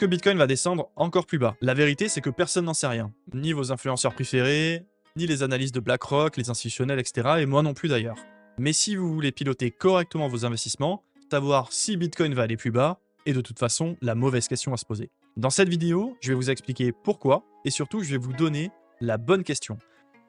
que Bitcoin va descendre encore plus bas. La vérité, c'est que personne n'en sait rien. Ni vos influenceurs préférés, ni les analystes de BlackRock, les institutionnels, etc. Et moi non plus d'ailleurs. Mais si vous voulez piloter correctement vos investissements, savoir si Bitcoin va aller plus bas est de toute façon la mauvaise question à se poser. Dans cette vidéo, je vais vous expliquer pourquoi et surtout je vais vous donner la bonne question.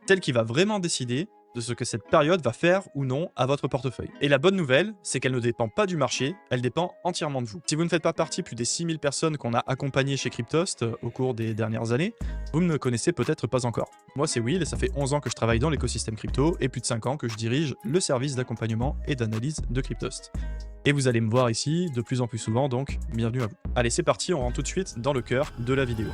Celle qui va vraiment décider de ce que cette période va faire ou non à votre portefeuille. Et la bonne nouvelle, c'est qu'elle ne dépend pas du marché, elle dépend entièrement de vous. Si vous ne faites pas partie plus des 6000 personnes qu'on a accompagnées chez Cryptost au cours des dernières années, vous ne me connaissez peut-être pas encore. Moi c'est Will et ça fait 11 ans que je travaille dans l'écosystème crypto et plus de 5 ans que je dirige le service d'accompagnement et d'analyse de Cryptost. Et vous allez me voir ici de plus en plus souvent, donc bienvenue à vous. Allez c'est parti, on rentre tout de suite dans le cœur de la vidéo.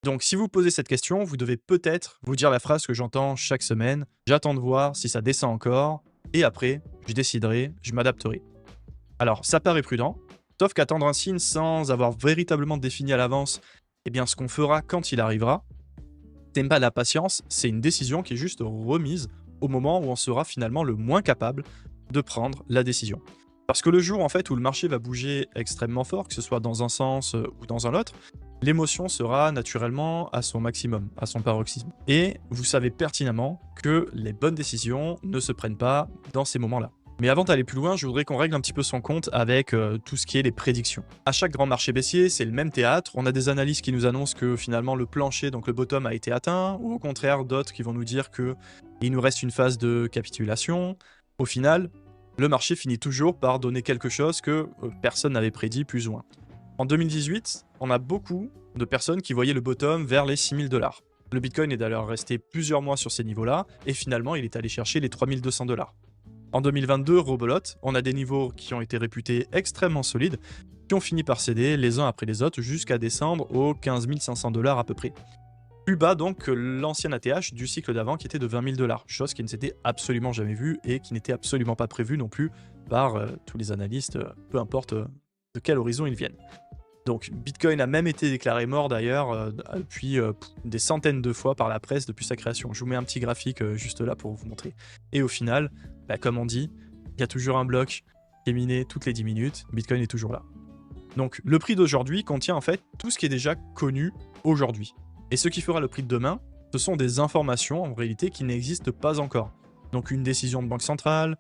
Donc si vous posez cette question, vous devez peut-être vous dire la phrase que j'entends chaque semaine. J'attends de voir si ça descend encore, et après, je déciderai, je m'adapterai. Alors ça paraît prudent, sauf qu'attendre un signe sans avoir véritablement défini à l'avance eh bien, ce qu'on fera quand il arrivera, c'est pas de la patience, c'est une décision qui est juste remise au moment où on sera finalement le moins capable de prendre la décision. Parce que le jour en fait où le marché va bouger extrêmement fort, que ce soit dans un sens ou dans un autre, l'émotion sera naturellement à son maximum, à son paroxysme. Et vous savez pertinemment que les bonnes décisions ne se prennent pas dans ces moments-là. Mais avant d'aller plus loin, je voudrais qu'on règle un petit peu son compte avec tout ce qui est les prédictions. À chaque grand marché baissier, c'est le même théâtre. On a des analystes qui nous annoncent que finalement le plancher, donc le bottom, a été atteint, ou au contraire d'autres qui vont nous dire qu'il nous reste une phase de capitulation. Au final, le marché finit toujours par donner quelque chose que personne n'avait prédit plus ou moins. En 2018, on a beaucoup de personnes qui voyaient le bottom vers les 6000 $. Le Bitcoin est d'ailleurs resté plusieurs mois sur ces niveaux-là, et finalement il est allé chercher les 3200 $. En 2022, rebelote, on a des niveaux qui ont été réputés extrêmement solides, qui ont fini par céder les uns après les autres jusqu'à descendre aux 15 500 $ à peu près. Plus bas donc que l'ancien ATH du cycle d'avant qui était de 20 000 $, chose qui ne s'était absolument jamais vue et qui n'était absolument pas prévue non plus par tous les analystes, peu importe de quel horizon ils viennent. Donc Bitcoin a même été déclaré mort d'ailleurs depuis des centaines de fois par la presse depuis sa création. Je vous mets un petit graphique juste là pour vous montrer. Et au final, comme on dit, il y a toujours un bloc qui est miné toutes les 10 minutes, Bitcoin est toujours là. Donc le prix d'aujourd'hui contient en fait tout ce qui est déjà connu aujourd'hui. Et ce qui fera le prix de demain, ce sont des informations en réalité qui n'existent pas encore. Donc une décision de banque centrale,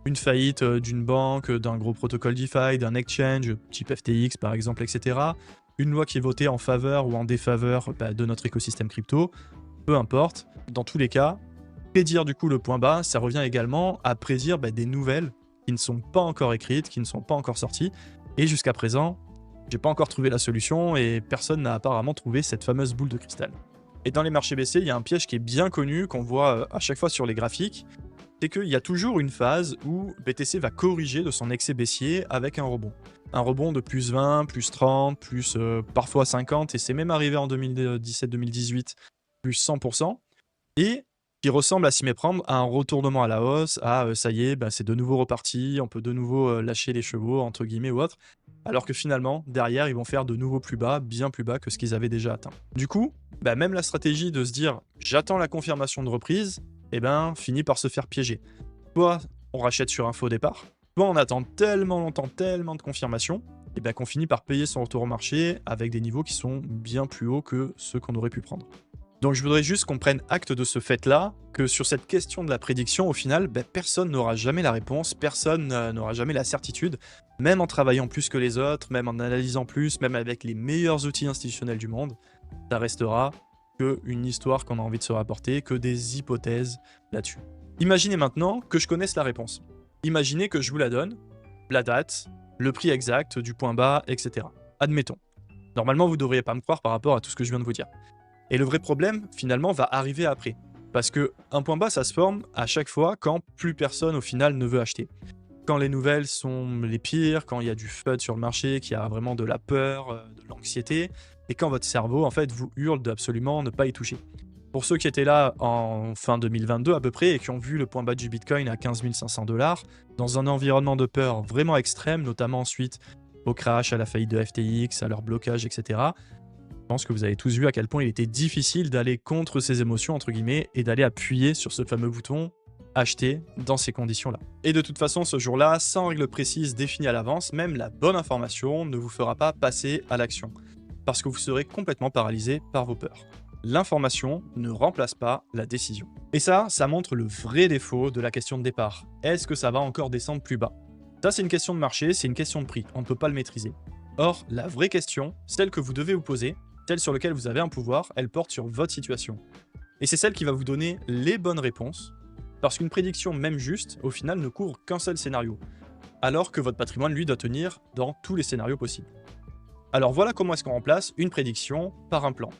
une faillite d'une banque, d'un gros protocole DeFi, d'un exchange, type FTX par exemple, etc. Une loi qui est votée en faveur ou en défaveur de notre écosystème crypto, peu importe. Dans tous les cas, prédire du coup le point bas, ça revient également à prédire des nouvelles qui ne sont pas encore écrites, qui ne sont pas encore sorties. Et jusqu'à présent, j'ai pas encore trouvé la solution et personne n'a apparemment trouvé cette fameuse boule de cristal. Et dans les marchés baissiers, il y a un piège qui est bien connu, qu'on voit à chaque fois sur les graphiques, c'est qu'il y a toujours une phase où BTC va corriger de son excès baissier avec un rebond. Un rebond de plus 20, plus 30, plus parfois 50, et c'est même arrivé en 2017-2018, plus 100%, et qui ressemble à s'y méprendre à un retournement à la hausse, ça y est, c'est de nouveau reparti, on peut de nouveau lâcher les chevaux, entre guillemets ou autre, alors que finalement, derrière, ils vont faire de nouveau plus bas, bien plus bas que ce qu'ils avaient déjà atteint. Du coup, même la stratégie de se dire « j'attends la confirmation de reprise », finit par se faire piéger. Soit on rachète sur un faux départ, soit on attend tellement longtemps, tellement de confirmations, qu'on finit par payer son retour au marché avec des niveaux qui sont bien plus hauts que ceux qu'on aurait pu prendre. Donc je voudrais juste qu'on prenne acte de ce fait-là, que sur cette question de la prédiction, au final, personne n'aura jamais la réponse, personne n'aura jamais la certitude, même en travaillant plus que les autres, même en analysant plus, même avec les meilleurs outils institutionnels du monde, ça restera qu'une histoire qu'on a envie de se rapporter, que des hypothèses là-dessus. Imaginez maintenant que je connaisse la réponse. Imaginez que je vous la donne, la date, le prix exact du point bas, etc. Admettons. Normalement, vous ne devriez pas me croire par rapport à tout ce que je viens de vous dire. Et le vrai problème, finalement, va arriver après. Parce qu'un point bas, ça se forme à chaque fois quand plus personne, au final, ne veut acheter. Quand les nouvelles sont les pires, quand il y a du FUD sur le marché, qu'il y a vraiment de la peur, de l'anxiété, et quand votre cerveau, en fait, vous hurle d'absolument ne pas y toucher. Pour ceux qui étaient là en fin 2022 à peu près et qui ont vu le point bas du Bitcoin à 15 500 $, dans un environnement de peur vraiment extrême, notamment suite au crash, à la faillite de FTX, à leur blocage, etc., je pense que vous avez tous vu à quel point il était difficile d'aller contre ces émotions, entre guillemets, et d'aller appuyer sur ce fameux bouton acheter dans ces conditions-là. Et de toute façon, ce jour-là, sans règle précise définie à l'avance, même la bonne information ne vous fera pas passer à l'action, parce que vous serez complètement paralysé par vos peurs. L'information ne remplace pas la décision. Et ça montre le vrai défaut de la question de départ. Est-ce que ça va encore descendre plus bas? Ça, c'est une question de marché, c'est une question de prix, on ne peut pas le maîtriser. Or, la vraie question, celle que vous devez vous poser, celle sur laquelle vous avez un pouvoir, elle porte sur votre situation. Et c'est celle qui va vous donner les bonnes réponses, parce qu'une prédiction, même juste, au final ne couvre qu'un seul scénario, alors que votre patrimoine, lui, doit tenir dans tous les scénarios possibles. Alors voilà comment est-ce qu'on remplace une prédiction par un plan.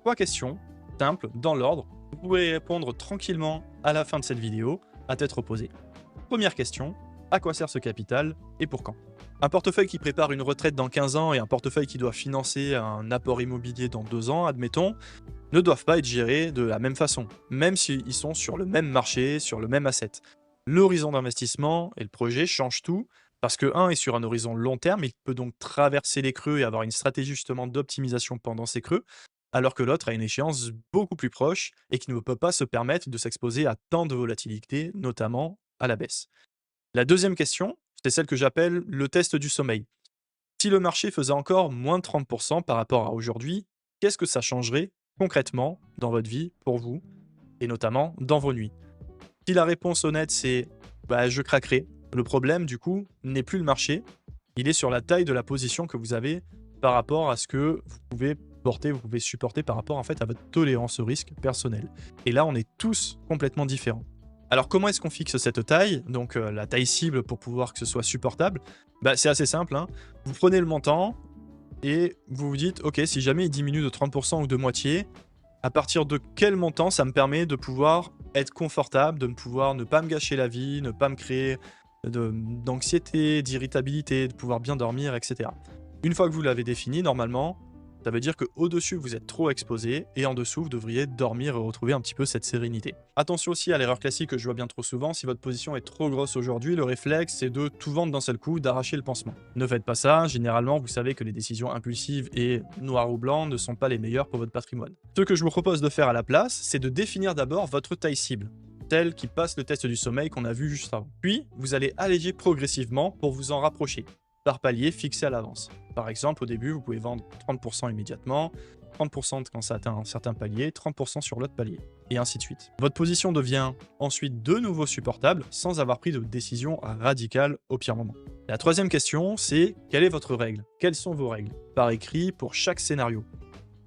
3 questions, simples, dans l'ordre, vous pouvez y répondre tranquillement à la fin de cette vidéo, à tête reposée. Première question, à quoi sert ce capital et pour quand? Un portefeuille qui prépare une retraite dans 15 ans et un portefeuille qui doit financer un apport immobilier dans 2 ans, admettons, ne doivent pas être gérés de la même façon, même s'ils sont sur le même marché, sur le même asset. L'horizon d'investissement et le projet changent tout, parce que un est sur un horizon long terme, il peut donc traverser les creux et avoir une stratégie justement d'optimisation pendant ces creux, alors que l'autre a une échéance beaucoup plus proche et qui ne peut pas se permettre de s'exposer à tant de volatilité, notamment à la baisse. La deuxième question, c'est celle que j'appelle le test du sommeil. Si le marché faisait encore moins de 30% par rapport à aujourd'hui, qu'est-ce que ça changerait concrètement dans votre vie, pour vous, et notamment dans vos nuits? Si la réponse honnête c'est bah, je craquerai, le problème du coup n'est plus le marché, il est sur la taille de la position que vous avez par rapport à ce que vous pouvez porter, vous pouvez supporter par rapport en fait à votre tolérance au risque personnel. Et là, on est tous complètement différents. Alors comment est-ce qu'on fixe cette taille? Donc la taille cible pour pouvoir que ce soit supportable, bah, c'est assez simple, hein. Vous prenez le montant et vous vous dites, ok, si jamais il diminue de 30% ou de moitié, à partir de quel montant ça me permet de pouvoir être confortable, de pouvoir ne pas me gâcher la vie, ne pas me créer d'anxiété, d'irritabilité, de pouvoir bien dormir, etc. Une fois que vous l'avez défini, normalement, ça veut dire qu'au-dessus, vous êtes trop exposé et en dessous, vous devriez dormir et retrouver un petit peu cette sérénité. Attention aussi à l'erreur classique que je vois bien trop souvent, si votre position est trop grosse aujourd'hui, le réflexe, c'est de tout vendre d'un seul coup, d'arracher le pansement. Ne faites pas ça, généralement, vous savez que les décisions impulsives et noir ou blanc ne sont pas les meilleures pour votre patrimoine. Ce que je vous propose de faire à la place, c'est de définir d'abord votre taille cible, telle qui passe le test du sommeil qu'on a vu juste avant. Puis, vous allez alléger progressivement pour vous en rapprocher, par palier fixé à l'avance. Par exemple, au début, vous pouvez vendre 30% immédiatement, 30% quand ça atteint un certain palier, 30% sur l'autre palier, et ainsi de suite. Votre position devient ensuite de nouveau supportable sans avoir pris de décision radicale au pire moment. La troisième question, c'est quelle est votre règle? Quelles sont vos règles? Par écrit pour chaque scénario.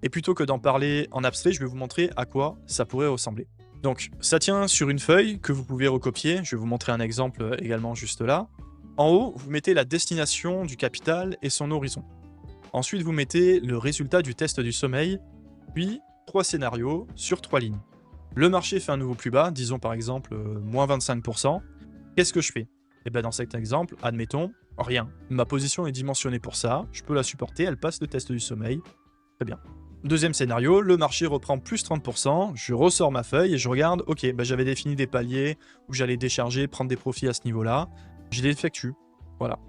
Et plutôt que d'en parler en abstrait, je vais vous montrer à quoi ça pourrait ressembler. Donc, ça tient sur une feuille que vous pouvez recopier. Je vais vous montrer un exemple également juste là. En haut, vous mettez la destination du capital et son horizon. Ensuite, vous mettez le résultat du test du sommeil, puis 3 scénarios sur 3 lignes. Le marché fait un nouveau plus bas, disons par exemple moins 25%. Qu'est-ce que je fais? Et bien dans cet exemple, admettons, rien. Ma position est dimensionnée pour ça, je peux la supporter, elle passe le test du sommeil. Très bien. Deuxième scénario, le marché reprend plus 30%, je ressors ma feuille et je regarde, ok, j'avais défini des paliers où j'allais décharger, prendre des profits à ce niveau-là. Je les effectue. Voilà.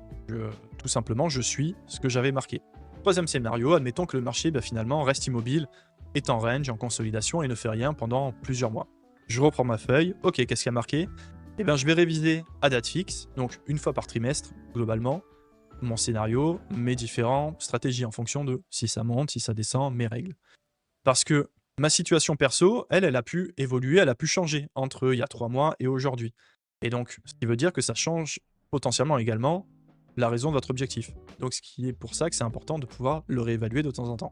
Tout simplement, je suis ce que j'avais marqué. Troisième scénario, admettons que le marché finalement reste immobile, est en range, en consolidation et ne fait rien pendant plusieurs mois. Je reprends ma feuille. Ok, qu'est-ce qu'il y a marqué? Eh bien, je vais réviser à date fixe, donc une fois par trimestre, globalement, mon scénario, mes différentes stratégies en fonction de si ça monte, si ça descend, mes règles. Parce que ma situation perso, elle a pu évoluer, elle a pu changer entre il y a 3 mois et aujourd'hui. Et donc, ce qui veut dire que ça change potentiellement également la raison de votre objectif. Donc, ce qui est pour ça que c'est important de pouvoir le réévaluer de temps en temps.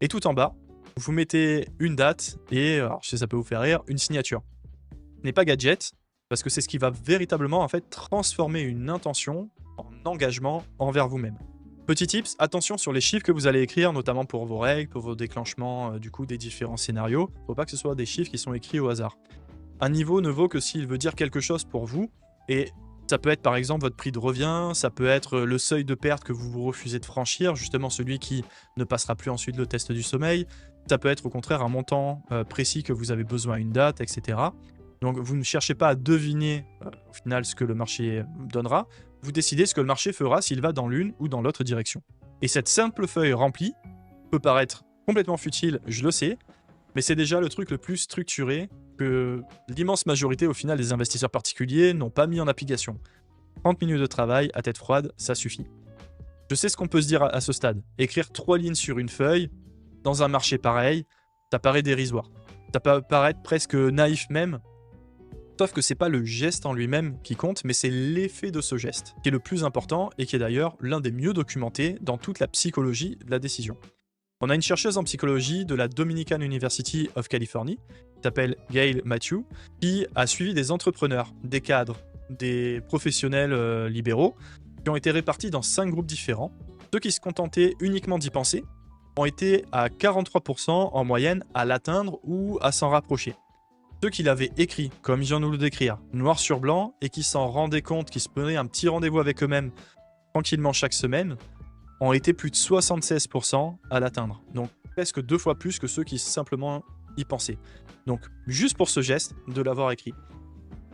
Et tout en bas, vous mettez une date et, alors, je sais ça peut vous faire rire, une signature. Ce n'est pas gadget, parce que c'est ce qui va véritablement en fait transformer une intention en engagement envers vous-même. Petit tips, attention sur les chiffres que vous allez écrire, notamment pour vos règles, pour vos déclenchements du coup des différents scénarios. Il ne faut pas que ce soit des chiffres qui sont écrits au hasard. Un niveau ne vaut que s'il veut dire quelque chose pour vous, et ça peut être par exemple votre prix de revient, ça peut être le seuil de perte que vous refusez de franchir, justement celui qui ne passera plus ensuite le test du sommeil, ça peut être au contraire un montant précis que vous avez besoin à une date, etc. Donc vous ne cherchez pas à deviner au final ce que le marché donnera, vous décidez ce que le marché fera s'il va dans l'une ou dans l'autre direction. Et cette simple feuille remplie peut paraître complètement futile, je le sais, mais c'est déjà le truc le plus structuré que l'immense majorité au final des investisseurs particuliers n'ont pas mis en application. 30 minutes de travail à tête froide, ça suffit. Je sais ce qu'on peut se dire à ce stade. Écrire 3 lignes sur une feuille, dans un marché pareil, ça paraît dérisoire. Ça peut paraître presque naïf même, sauf que c'est pas le geste en lui-même qui compte, mais c'est l'effet de ce geste, qui est le plus important et qui est d'ailleurs l'un des mieux documentés dans toute la psychologie de la décision. On a une chercheuse en psychologie de la Dominican University of Californie, qui s'appelle Gail Matthew, qui a suivi des entrepreneurs, des cadres, des professionnels libéraux, qui ont été répartis dans 5 groupes différents. Ceux qui se contentaient uniquement d'y penser ont été à 43% en moyenne à l'atteindre ou à s'en rapprocher. Ceux qui l'avaient écrit, comme je viens de nous le décrire, noir sur blanc, et qui s'en rendaient compte, qui se prenaient un petit rendez-vous avec eux-mêmes tranquillement chaque semaine, ont été plus de 76% à l'atteindre. Donc presque 2 fois plus que ceux qui simplement y pensaient. Donc juste pour ce geste de l'avoir écrit.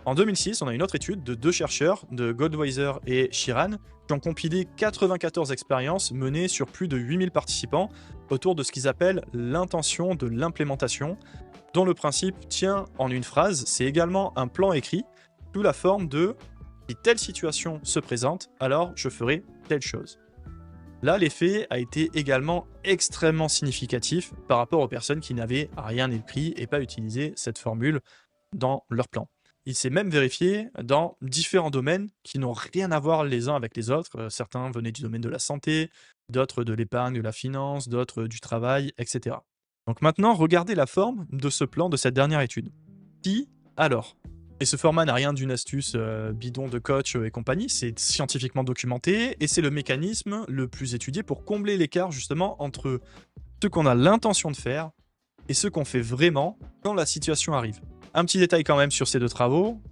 En 2006, on a une autre étude de 2 chercheurs, de Goldweiser et Sheeran, qui ont compilé 94 expériences menées sur plus de 8000 participants autour de ce qu'ils appellent l'intention de l'implémentation, dont le principe tient en une phrase, c'est également un plan écrit sous la forme de « si telle situation se présente, alors je ferai telle chose ». Là, l'effet a été également extrêmement significatif par rapport aux personnes qui n'avaient rien écrit et pas utilisé cette formule dans leur plan. Il s'est même vérifié dans différents domaines qui n'ont rien à voir les uns avec les autres. Certains venaient du domaine de la santé, d'autres de l'épargne, de la finance, d'autres du travail, etc. Donc maintenant, regardez la forme de ce plan de cette dernière étude. Si, alors. Et ce format n'a rien d'une astuce bidon de coach et compagnie, c'est scientifiquement documenté et c'est le mécanisme le plus étudié pour combler l'écart justement entre ce qu'on a l'intention de faire et ce qu'on fait vraiment quand la situation arrive. Un petit détail quand même sur ces 2 travaux,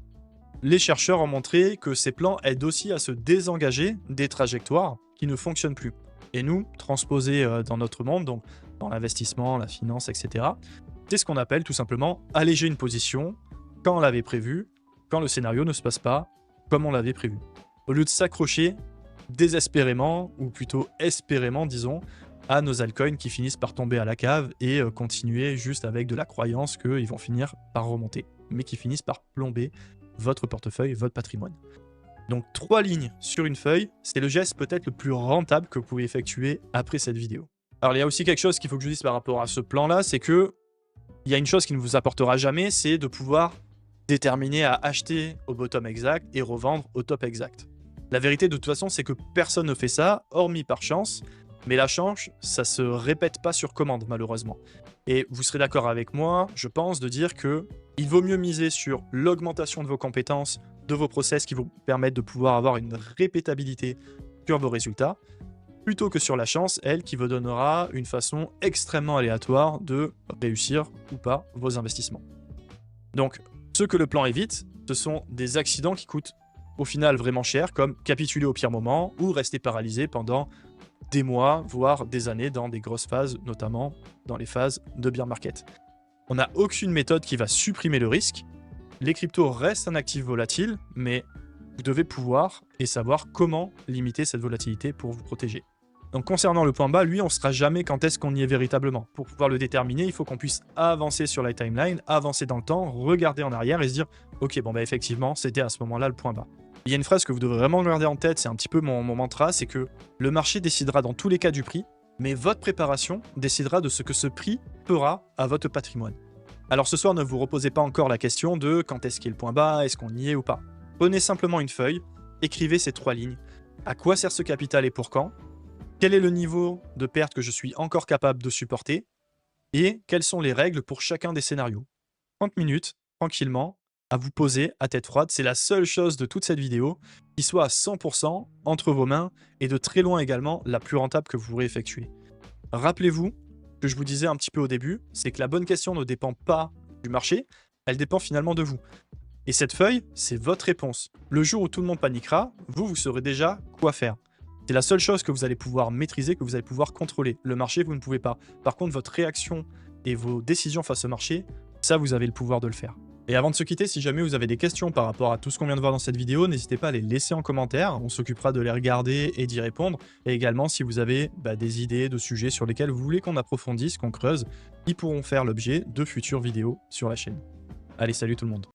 les chercheurs ont montré que ces plans aident aussi à se désengager des trajectoires qui ne fonctionnent plus. Et nous, transposés dans notre monde, donc dans l'investissement, la finance, etc., c'est ce qu'on appelle tout simplement alléger une position quand on l'avait prévu, quand le scénario ne se passe pas comme on l'avait prévu. Au lieu de s'accrocher désespérément, ou plutôt espérément, disons, à nos altcoins qui finissent par tomber à la cave et continuer juste avec de la croyance qu'ils vont finir par remonter, mais qui finissent par plomber votre portefeuille, votre patrimoine. Donc 3 lignes sur une feuille, c'est le geste peut-être le plus rentable que vous pouvez effectuer après cette vidéo. Alors il y a aussi quelque chose qu'il faut que je dise par rapport à ce plan-là, c'est que il y a une chose qui ne vous apportera jamais, c'est de pouvoir déterminer à acheter au bottom exact et revendre au top exact. La vérité de toute façon, c'est que personne ne fait ça, hormis par chance, mais la chance, ça se répète pas sur commande malheureusement. Et vous serez d'accord avec moi, je pense, de dire que il vaut mieux miser sur l'augmentation de vos compétences, de vos process qui vous permettent de pouvoir avoir une répétabilité sur vos résultats, plutôt que sur la chance, elle, qui vous donnera une façon extrêmement aléatoire de réussir ou pas vos investissements. Donc, ce que le plan évite, ce sont des accidents qui coûtent au final vraiment cher, comme capituler au pire moment ou rester paralysé pendant des mois, voire des années dans des grosses phases, notamment dans les phases de bear market. On n'a aucune méthode qui va supprimer le risque. Les cryptos restent un actif volatile, mais vous devez pouvoir et savoir comment limiter cette volatilité pour vous protéger. Donc concernant le point bas, lui, on ne saura jamais quand est-ce qu'on y est véritablement. Pour pouvoir le déterminer, il faut qu'on puisse avancer sur la timeline, avancer dans le temps, regarder en arrière et se dire « Ok, bon bah effectivement, c'était à ce moment-là le point bas ». Il y a une phrase que vous devrez vraiment garder en tête, c'est un petit peu mon mantra, c'est que le marché décidera dans tous les cas du prix, mais votre préparation décidera de ce que ce prix fera à votre patrimoine. Alors ce soir, ne vous reposez pas encore la question de quand est-ce qu'il y a le point bas, est-ce qu'on y est ou pas. Prenez simplement une feuille, écrivez ces 3 lignes. À quoi sert ce capital et pour quand ? Quel est le niveau de perte que je suis encore capable de supporter ? Et quelles sont les règles pour chacun des scénarios ? 30 minutes, tranquillement, à vous poser à tête froide. C'est la seule chose de toute cette vidéo qui soit à 100% entre vos mains et de très loin également la plus rentable que vous pourrez effectuer. Rappelez-vous que je vous disais un petit peu au début, c'est que la bonne question ne dépend pas du marché, elle dépend finalement de vous. Et cette feuille, c'est votre réponse. Le jour où tout le monde paniquera, vous saurez déjà quoi faire. C'est la seule chose que vous allez pouvoir maîtriser, que vous allez pouvoir contrôler. Le marché, vous ne pouvez pas. Par contre, votre réaction et vos décisions face au marché, ça, vous avez le pouvoir de le faire. Et avant de se quitter, si jamais vous avez des questions par rapport à tout ce qu'on vient de voir dans cette vidéo, n'hésitez pas à les laisser en commentaire. On s'occupera de les regarder et d'y répondre. Et également, si vous avez des idées de sujets sur lesquels vous voulez qu'on approfondisse, qu'on creuse, ils pourront faire l'objet de futures vidéos sur la chaîne. Allez, salut tout le monde.